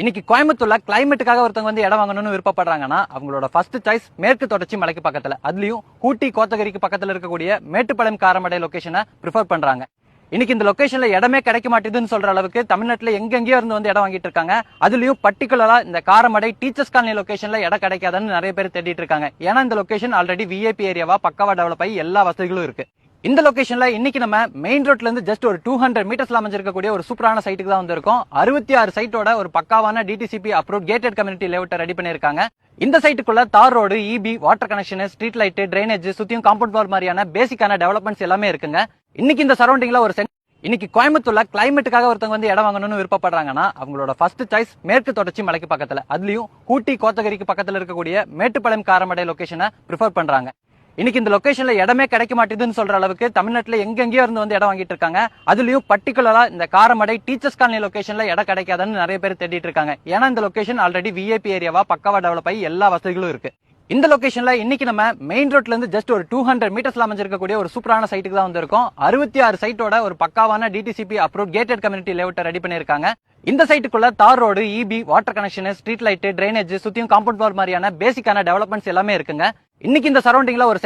இன்னைக்கு கோயம்புத்தூர்ல கிளைமேட்டுக்காக ஒருத்தவங்க வந்து இடம் வாங்கணும்னு விருப்பப்படுறாங்கன்னா அவங்களோட ஃபர்ஸ்ட் சாய்ஸ் மேற்கு தொடர்ச்சி மலைக்கு பக்கத்துல, அதுலயும் ஊட்டி கோத்தகிரிக்கு பக்கத்துல இருக்கக்கூடிய மேட்டுப்பாளையம் காரமடை லொகேஷனை ப்ரிஃபர் பண்றாங்க. இன்னைக்கு இந்த லொகேஷன்ல இடமே கிடைக்க மாட்டேதுன்னு சொல்ற அளவுக்கு தமிழ்நாட்டுல எங்கெங்கயோ இருந்து வந்து இடம் வாங்கிட்டு இருக்காங்க. அதுலயும் பர்டிகுலரா இந்த காரமடை டீச்சர்ஸ் காலனி லொகேஷன்ல இடம் கிடைக்காதுன்னு நிறைய பேர் தேடிட்டு இருக்காங்க. ஏன்னா இந்த லொகேஷன் ஆல்ரெடி விஐபி ஏரியாவா பக்காவா டெவலப் ஆகி எல்லா வசதிகளும் இருக்கு. இந்த லொகேஷன்ல இன்னைக்கு நம்ம மெயின் ரோட்ல இருந்து ஜஸ்ட் ஒரு 200 மீட்டர்ஸ்ல அமைஞ்சிருக்கக்கூடிய ஒரு சூப்பரான சைட்டுக்கு தான் வந்திருக்கோம். 66 சைட்டோட ஒரு பக்காவான DTCP approve gated community layout ready பண்ணிருக்காங்க. இந்த சைட்டுக்குள்ள தார் road, EB, water connection, street light, drainage, சுத்தியும் காம்பவுண்ட் வால் மாதிரியான பேசிக்கான டெவலப்மெண்ட்ஸ் எல்லாமே இருக்குங்க. இன்னைக்கு இந்த சரௌண்டிங்ல இன்னைக்கு கோயம்புத்தூர்ல கிளைமேட்டுக்காக ஒருத்தவங்க வந்து இடம் வாங்கணும்னு விருப்பப்படுறாங்கன்னா அவங்களோட ஃபர்ஸ்ட் சாய்ஸ் மேற்கு தொடர்ச்சி மலைக்கு பக்கத்துல, அதுலயும் ஊட்டி கோத்தகிரிக்கு பக்கத்துல இருக்கக்கூடிய மேட்டுப்பாளையம் காரமடை லொகேஷனை ப்ரிஃபர் பண்றாங்க. இன்னைக்கு இந்த லொகேஷன்ல இடமே கிடைக்க மாட்டேதுன்னு சொல்ற அளவுக்கு தமிழ்நாட்டுல எங்கெங்கயோ இருந்து வந்து இடம் வாங்கிட்டு இருக்காங்க. அதுலயும் பர்டிகுலரா இந்த காரமடை டீச்சர்ஸ் காலனி லொகேஷன்ல இடம் கிடைக்காதுன்னு நிறைய பேர் தேடிட்டு இருக்காங்க. ஏன்னா இந்த லொகேஷன் ஆல்ரெடி விஐபி ஏரியாவா பக்காவா டெவலப் ஆகி எல்லா வசதிகளும் இருக்கு. இந்த லொகேஷன்ல இன்னைக்கு நம்ம மெயின் ரோட்ல இருந்து ஜஸ்ட் ஒரு 200 மீட்டர்ஸ்ல அமைஞ்சிருக்கக்கூடிய ஒரு சூப்பரான சைட்டுக்கு தான் வந்திருக்கோம். 66 சைட்டோட ஒரு பக்காவான DTCP approve gated community layout ready பண்ணிருக்காங்க. இந்த சைட்டுக்குள்ள தார் road, EB, water connection, street light, drainage, சுத்தியும் காம்பவுண்ட் வால் மாதிரியான பேசிக்கான டெவலப்மெண்ட்ஸ் எல்லாமே இருக்குங்க. இன்னைக்கு இந்த சரௌண்டிங்ல ஒரு